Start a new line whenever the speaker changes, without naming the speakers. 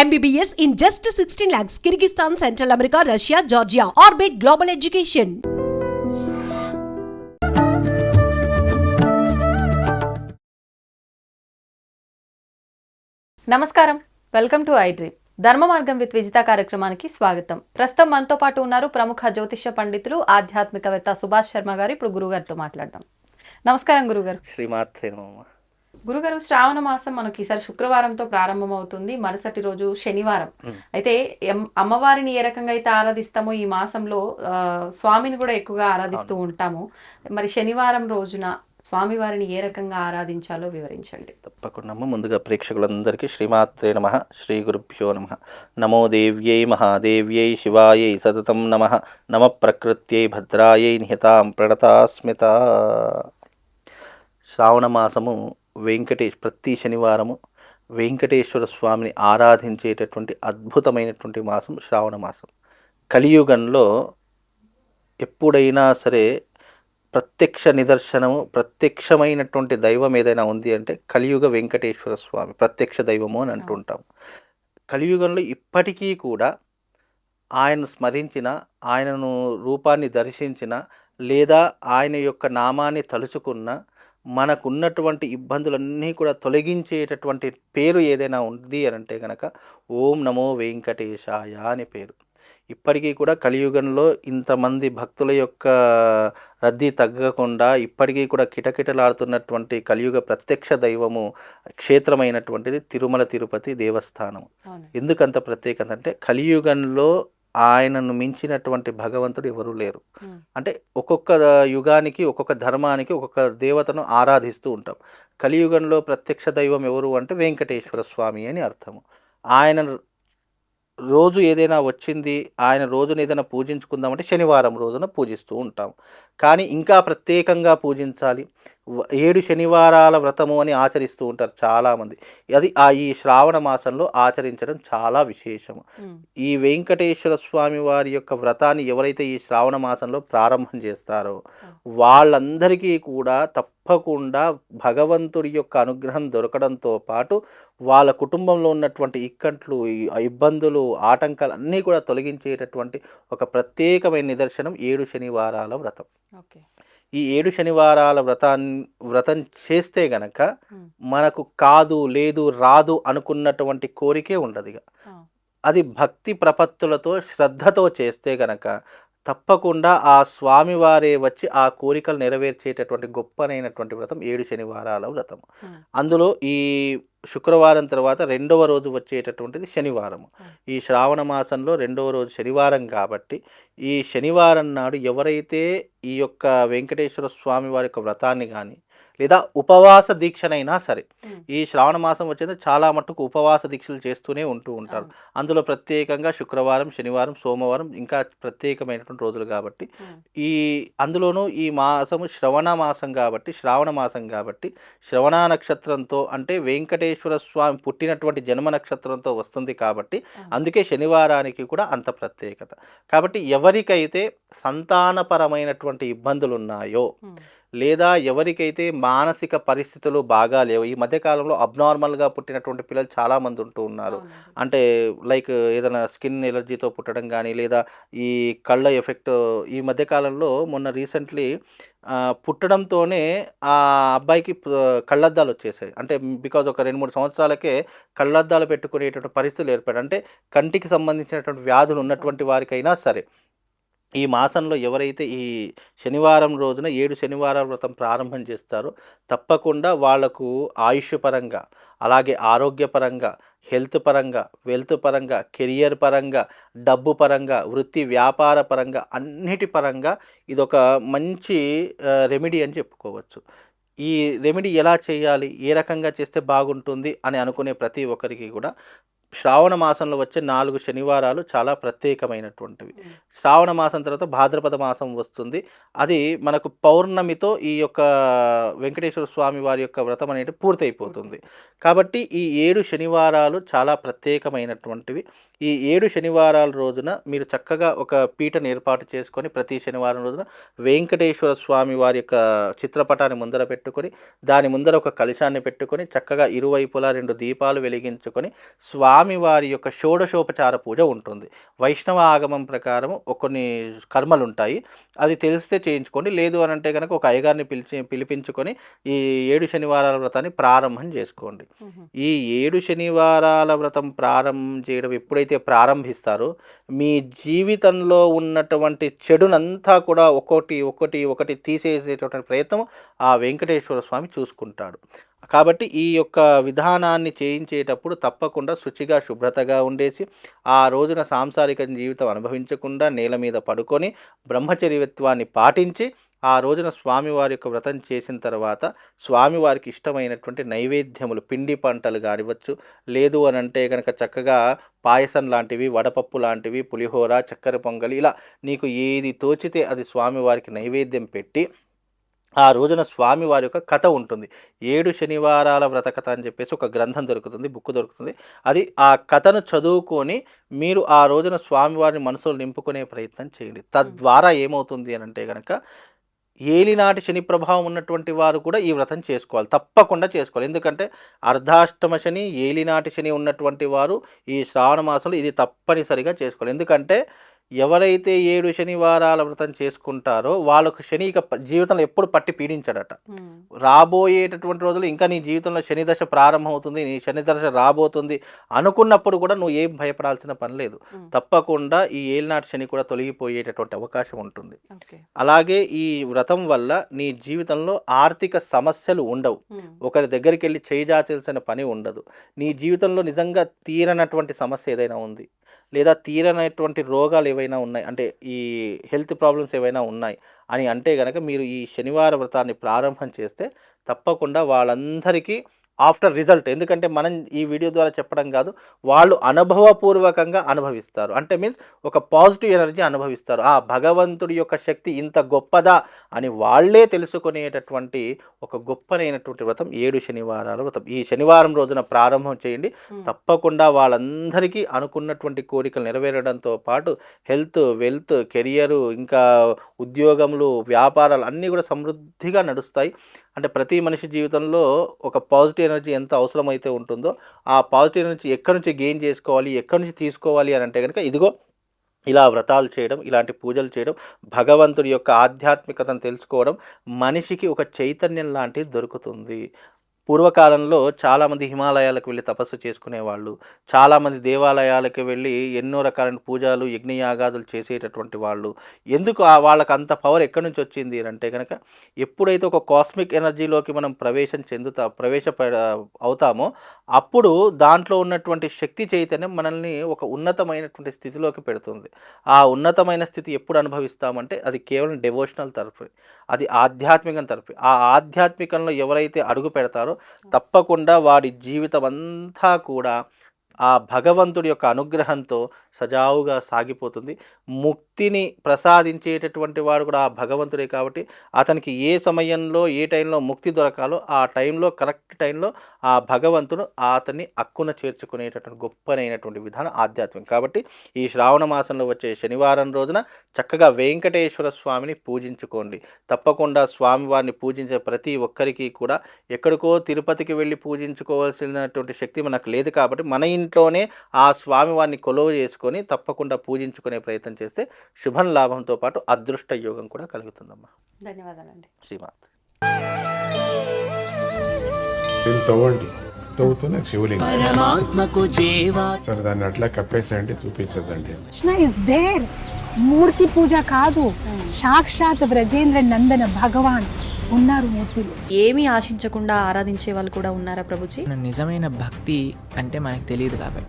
MBBS in just 16 lakhs. Kyrgyzstan, Central America, Russia, Georgia. Orbit Global Education.
నమస్కారం, welcome to I dream. ధర్మ మార్గం with Vijitha కార్యక్రమానికి స్వాగతం. ప్రస్తుతం మనతో పాటు ఉన్నారు ప్రముఖ జ్యోతిష్య పండితులు, ఆధ్యాత్మికవేత్త సుభాష్ శర్మ గారు. ఇప్పుడు గురుగారితో మాట్లాడదాం. నమస్కారం గురుగారు.
శ్రీమాత్రే నమః.
గురుగారు, శ్రావణ మాసం మనకి ఈసారి శుక్రవారంతో ప్రారంభం అవుతుంది. మరుసటి రోజు శనివారం. అయితే అమ్మవారిని ఏ రకంగా అయితే ఆరాధిస్తామో ఈ మాసంలో స్వామిని కూడా ఎక్కువగా ఆరాధిస్తూ ఉంటాము. మరి శనివారం రోజున స్వామివారిని ఏ రకంగా ఆరాధించాలో వివరించండి.
తప్పకుండా. ముందుగా ప్రేక్షకులందరికీ శ్రీమాత్రే నమః, శ్రీ గురుభ్యో నమః. నమో దేవ్యై మహాదేవ్యై శివాయై సతతం నమః. నమ ప్రకృత్యై భద్రాయై నిహితాం ప్రణతాస్మిత. శ్రావణ మాసము ప్రతి శనివారము వెంకటేశ్వర స్వామిని ఆరాధించేటటువంటి అద్భుతమైనటువంటి మాసం శ్రావణ మాసం. కలియుగంలో ఎప్పుడైనా సరే ప్రత్యక్ష నిదర్శనము, ప్రత్యక్షమైనటువంటి దైవం ఏదైనా ఉంది అంటే కలియుగ వెంకటేశ్వర స్వామి ప్రత్యక్ష దైవము అని అంటుంటాం. కలియుగంలో ఇప్పటికీ కూడా ఆయనను స్మరించిన, ఆయనను రూపాన్ని దర్శించిన, లేదా ఆయన యొక్క నామాన్ని తలుచుకున్న మనకున్నటువంటి ఇబ్బందులన్నీ కూడా తొలగించేటటువంటి పేరు ఏదైనా ఉంది అని అంటే కనుక ఓం నమో వెంకటేశాయ అనే పేరు. ఇప్పటికీ కూడా కలియుగంలో ఇంతమంది భక్తుల యొక్క రద్దీ తగ్గకుండా ఇప్పటికీ కూడా కిటకిటలాడుతున్నటువంటి కలియుగ ప్రత్యక్ష దైవము క్షేత్రమైనటువంటిది తిరుమల తిరుపతి దేవస్థానం. ఎందుకంత ప్రత్యేకత అంటే కలియుగంలో ఆయనను మించినటువంటి భగవంతుడు ఎవరూ లేరు. అంటే ఒక్కొక్క యుగానికి, ఒక్కొక్క ధర్మానికి ఒక్కొక్క దేవతను ఆరాధిస్తూ ఉంటాం. కలియుగంలో ప్రత్యక్ష దైవం ఎవరు అంటే వెంకటేశ్వర స్వామి అని అర్థము. ఆయన రోజు ఏదైనా వచ్చింది, ఆయన రోజున ఏదైనా పూజించుకుందామంటే శనివారం రోజున పూజిస్తూ ఉంటాం. కానీ ఇంకా ప్రత్యేకంగా పూజించాలి, 7 శనివారాల వ్రతము అని ఆచరిస్తూ ఉంటారు చాలామంది. అది ఈ శ్రావణ మాసంలో ఆచరించడం చాలా విశేషము. ఈ వెంకటేశ్వర స్వామి వారి యొక్క వ్రతాన్ని ఎవరైతే ఈ శ్రావణ మాసంలో ప్రారంభం చేస్తారో వాళ్ళందరికీ కూడా తప్పకుండా భగవంతుడి యొక్క అనుగ్రహం దొరకడంతో పాటు వాళ్ళ కుటుంబంలో ఉన్నటువంటి ఇక్కట్లు, ఇబ్బందులు, ఆటంకాలు అన్నీ కూడా తొలగించేటటువంటి ఒక ప్రత్యేకమైన నిదర్శనం 7 శనివారాల వ్రతం. ఈ 7 శనివారాల వ్రతం చేస్తే గనక మనకు కాదు, లేదు, రాదు అనుకున్నటువంటి కోరికే ఉండదు. ఇక అది భక్తి ప్రపత్తులతో, శ్రద్ధతో చేస్తే గనక తప్పకుండా ఆ స్వామివారే వచ్చి ఆ కోరికలు నెరవేర్చేటటువంటి గొప్పనైనటువంటి వ్రతం 7 శనివారాల వ్రతం. అందులో ఈ శుక్రవారం తర్వాత 2వ రోజు వచ్చేటటువంటిది శనివారం. ఈ శ్రావణ మాసంలో 2వ రోజు శనివారం కాబట్టి ఈ శనివారం నాడు ఎవరైతే ఈ యొక్క వెంకటేశ్వర స్వామి వారి యొక్క వ్రతాన్ని కానీ లేదా ఉపవాస దీక్షనైనా సరే, ఈ శ్రావణ మాసం వచ్చేది చాలా మట్టుకు ఉపవాస దీక్షలు చేస్తూనే ఉంటారు. అందులో ప్రత్యేకంగా శుక్రవారం, శనివారం, సోమవారం ఇంకా ప్రత్యేకమైనటువంటి రోజులు కాబట్టి అందులోనూ ఈ మాసము శ్రవణ మాసం కాబట్టి శ్రవణ నక్షత్రంతో అంటే వెంకటేశ్వర స్వామి పుట్టినటువంటి జన్మ నక్షత్రంతో వస్తుంది కాబట్టి అందుకే శనివారానికి కూడా అంత ప్రత్యేకత. కాబట్టి ఎవరికైతే సంతానపరమైనటువంటి ఇబ్బందులు ఉన్నాయో లేదా ఎవరికైతే మానసిక పరిస్థితులు బాగా లేవు, ఈ మధ్యకాలంలో అబ్నార్మల్గా పుట్టినటువంటి పిల్లలు చాలామంది ఉంటూ ఉన్నారు. అంటే లైక్ ఏదైనా స్కిన్ ఎలర్జీతో పుట్టడం కానీ లేదా ఈ కళ్ళ ఎఫెక్ట్. ఈ మధ్యకాలంలో మొన్న రీసెంట్లీ పుట్టడంతోనే ఆ అబ్బాయికి కళ్ళద్దాలు వచ్చేసాయి. అంటే బికాజ్ ఒక 2-3 సంవత్సరాలకే కళ్ళద్దాలు పెట్టుకునేటువంటి పరిస్థితులు ఏర్పడాయి. అంటే కంటికి సంబంధించినటువంటి వ్యాధులు ఉన్నటువంటి వారికైనా సరే ఈ మాసంలో ఎవరైతే ఈ శనివారం రోజున 7 శనివారాల వ్రతం ప్రారంభం చేస్తారో తప్పకుండా వాళ్లకు ఆయుష్ పరంగా, అలాగే ఆరోగ్యపరంగా, హెల్త్ పరంగా, వెల్త్ పరంగా, కెరియర్ పరంగా, డబ్బు పరంగా, వృత్తి వ్యాపార పరంగా, అన్నిటి పరంగా ఇదొక మంచి రెమెడీ అని చెప్పుకోవచ్చు. ఈ రెమెడీ ఎలా చేయాలి, ఏ రకంగా చేస్తే బాగుంటుంది అని అనుకునే ప్రతి ఒక్కరికి కూడా శ్రావణ మాసంలో వచ్చే 4 శనివారాలు చాలా ప్రత్యేకమైనటువంటివి. శ్రావణ మాసం తర్వాత భాద్రపద మాసం వస్తుంది. అది మనకు పౌర్ణమితో ఈ యొక్క వెంకటేశ్వర స్వామి వారి యొక్క వ్రతం అనేది పూర్తయిపోతుంది. కాబట్టి ఈ 7 శనివారాలు చాలా ప్రత్యేకమైనటువంటివి. ఈ 7 శనివారాల రోజున మీరు చక్కగా ఒక పీటను ఏర్పాటు చేసుకొని ప్రతి శనివారం రోజున వెంకటేశ్వర స్వామి వారి యొక్క చిత్రపటాన్ని ముందర పెట్టుకొని దాని ముందర ఒక కలశాన్ని పెట్టుకొని చక్కగా ఇరువైపులా 2 దీపాలు వెలిగించుకొని స్వామి స్వామివారి యొక్క షోడశోపచార పూజ ఉంటుంది. వైష్ణవ ఆగమం ప్రకారం కొన్ని కర్మలు ఉంటాయి, అది తెలిస్తే చేయించుకోండి. లేదు అని అంటే కనుక ఒక అయ్యగారిని పిలిపించుకొని ఈ 7 శనివారాల వ్రతాన్ని ప్రారంభం చేసుకోండి. ఈ 7 శనివారాల వ్రతం ప్రారంభం చేయడం ఎప్పుడైతే ప్రారంభిస్తారో మీ జీవితంలో ఉన్నటువంటి చెడునంతా కూడా ఒకటి తీసేసేటటువంటి ప్రయత్నం ఆ వెంకటేశ్వర స్వామి చూసుకుంటాడు. కాబట్టి ఈ యొక్క విధానాన్ని చేయించేటప్పుడు తప్పకుండా శుచిగా శుభ్రతగా ఉండేసి ఆ రోజున సాంసారిక జీవితం అనుభవించకుండా నేల మీద పడుకొని బ్రహ్మచర్యత్వాన్ని పాటించి ఆ రోజున స్వామివారి యొక్క వ్రతం చేసిన తర్వాత స్వామివారికి ఇష్టమైనటువంటి నైవేద్యములు, పిండి పంటలు కానివచ్చు, లేదు అని అంటే కనుక చక్కగా పాయసం లాంటివి, వడపప్పు లాంటివి, పులిహోర, చక్కెర పొంగలి, ఇలా నీకు ఏది తోచితే అది స్వామివారికి నైవేద్యం పెట్టి ఆ రోజున స్వామివారి యొక్క కథ ఉంటుంది. 7 శనివారాల వ్రత కథ అని చెప్పేసి ఒక గ్రంథం దొరుకుతుంది, బుక్ దొరుకుతుంది. అది ఆ కథను చదువుకొని మీరు ఆ రోజున స్వామివారిని మనసులో నింపుకునే ప్రయత్నం చేయండి. తద్వారా ఏమవుతుంది అని అంటే కనుక ఏలినాటి శని ప్రభావం ఉన్నటువంటి వారు కూడా ఈ వ్రతం చేసుకోవాలి, తప్పకుండా చేసుకోవాలి. ఎందుకంటే అర్ధాష్టమ శని, ఏలినాటి శని ఉన్నటువంటి వారు ఈ శ్రావణ మాసంలో ఇది తప్పనిసరిగా చేసుకోవాలి. ఎందుకంటే ఎవరైతే 7 శనివారాల వ్రతం చేసుకుంటారో వాళ్ళకు శని ఇక జీవితంలో ఎప్పుడు పట్టి పీడించాడట. రాబోయేటటువంటి రోజులు ఇంకా నీ జీవితంలో శని దశ ప్రారంభమవుతుంది, నీ శని దశ రాబోతుంది అనుకున్నప్పుడు కూడా నువ్వు ఏం భయపడాల్సిన పని లేదు. తప్పకుండా ఈ ఏలినాటి శని కూడా తొలగిపోయేటటువంటి అవకాశం ఉంటుంది. అలాగే ఈ వ్రతం వల్ల నీ జీవితంలో ఆర్థిక సమస్యలు ఉండవు, ఒకరి దగ్గరికి వెళ్ళి చేయాల్సిన పని ఉండదు. నీ జీవితంలో నిజంగా తీరనటువంటి సమస్య ఏదైనా ఉంది, లేదా తీరనటువంటి రోగాలు ఏవైనా ఉన్నాయి, అంటే ఈ హెల్త్ ప్రాబ్లమ్స్ ఏవైనా ఉన్నాయి అని అంటే కనుక మీరు ఈ శనివార వ్రతాన్ని ప్రారంభం చేస్తే తప్పకుండా వాళ్ళందరికీ ఆఫ్టర్ రిజల్ట్, ఎందుకంటే మనం ఈ వీడియో ద్వారా చెప్పడం కాదు, వాళ్ళు అనుభవపూర్వకంగా అనుభవిస్తారు. అంటే మీన్స్ ఒక పాజిటివ్ ఎనర్జీ అనుభవిస్తారు. ఆ భగవంతుడి యొక్క శక్తి ఇంత గొప్పదా అని వాళ్ళే తెలుసుకునేటటువంటి ఒక గొప్పనైనటువంటి వ్రతం 7 శనివారాల వ్రతం. ఈ శనివారం రోజున ప్రారంభం చేయండి. తప్పకుండా వాళ్ళందరికీ అనుకున్నటువంటి కోరికలు నెరవేరడంతో పాటు హెల్త్, వెల్త్, కెరియరు, ఇంకా ఉద్యోగములు, వ్యాపారాలు అన్నీ కూడా సమృద్ధిగా నడుస్తాయి. అంటే ప్రతి మనిషి జీవితంలో ఒక పాజిటివ్ ఎనర్జీ ఎంత అవసరమైతే ఉంటుందో ఆ పాజిటివ్ ఎనర్జీ ఎక్కడి నుంచి గెయిన్ చేసుకోవాలి, ఎక్కడి నుంచి తీసుకోవాలి అని అంటే కనుక ఇదిగో ఇలా వ్రతాలు చేయడం, ఇలాంటి పూజలు చేయడం, భగవంతుడి యొక్క ఆధ్యాత్మికతను తెలుసుకోవడం, మనిషికి ఒక చైతన్యం లాంటిది దొరుకుతుంది. పూర్వకాలంలో చాలామంది హిమాలయాలకు వెళ్ళి తపస్సు చేసుకునేవాళ్ళు, చాలామంది దేవాలయాలకు వెళ్ళి ఎన్నో రకాలైన పూజలు, యజ్ఞయాగాదులు చేసేటటువంటి వాళ్ళు. ఎందుకు వాళ్ళకి అంత పవర్ ఎక్కడి నుంచి వచ్చింది అంటే కనుక ఎప్పుడైతే ఒక కాస్మిక్ ఎనర్జీలోకి మనం అవుతామో అప్పుడు దాంట్లో ఉన్నటువంటి శక్తి చైతన్యం మనల్ని ఒక ఉన్నతమైనటువంటి స్థితిలోకి పెడుతుంది. ఆ ఉన్నతమైన స్థితి ఎప్పుడు అనుభవిస్తామంటే అది కేవలం డెవోషనల్ తరఫు, అది ఆధ్యాత్మికం తరఫు. ఆ ఆధ్యాత్మికంలో ఎవరైతే అడుగు పెడతారో తప్పకుండా వాడి జీవితం అంతా కూడా ఆ భగవంతుడి యొక్క అనుగ్రహంతో సజావుగా సాగిపోతుంది. ముక్తిని ప్రసాదించేటటువంటి వాడు కూడా ఆ భగవంతుడే కాబట్టి అతనికి ఏ సమయంలో ఏ టైంలో ముక్తి దొరకాలో ఆ టైంలో కరెక్ట్ టైంలో ఆ భగవంతుడు అతన్ని అక్కున చేర్చుకునేటటువంటి గొప్పనైనటువంటి విధానం ఆధ్యాత్మికం. కాబట్టి ఈ శ్రావణ మాసంలో వచ్చే శనివారం రోజున చక్కగా వెంకటేశ్వర స్వామిని పూజించుకోండి. తప్పకుండా స్వామివారిని పూజించే ప్రతి ఒక్కరికి కూడా ఎక్కడికో తిరుపతికి వెళ్ళి పూజించుకోవాల్సినటువంటి శక్తి మనకు లేదు కాబట్టి మన ఇంట్లోనే ఆ స్వామివారిని కొలువ చేసుకొని తప్పకుండా పూజించుకునే ప్రయత్నం చేస్తే శుభం లాభంతో పాటు అదృష్ట యోగం కూడా కలుగుతుందమ్మా.
ధన్యవాదాలండి.
శ్రీమాత్.
తవ్వండి, తవ్వుతూనే శివలింగం సరే దాన్ని అట్లా కప్పేసేయండి, చూపించదండి.
Krishna is there. మూర్తి పూజ కాదు, సాక్షాత్ బ్రజేంద్ర నందన భగవాన్ ఉన్నారు మూర్తిలో.
ఏమీ ఆశించకుండా ఆరాధించే వాళ్ళు కూడా ఉన్నారా ప్రభుజీ?
నిజమైన భక్తి అంటే మనకు తెలియదు కాబట్టి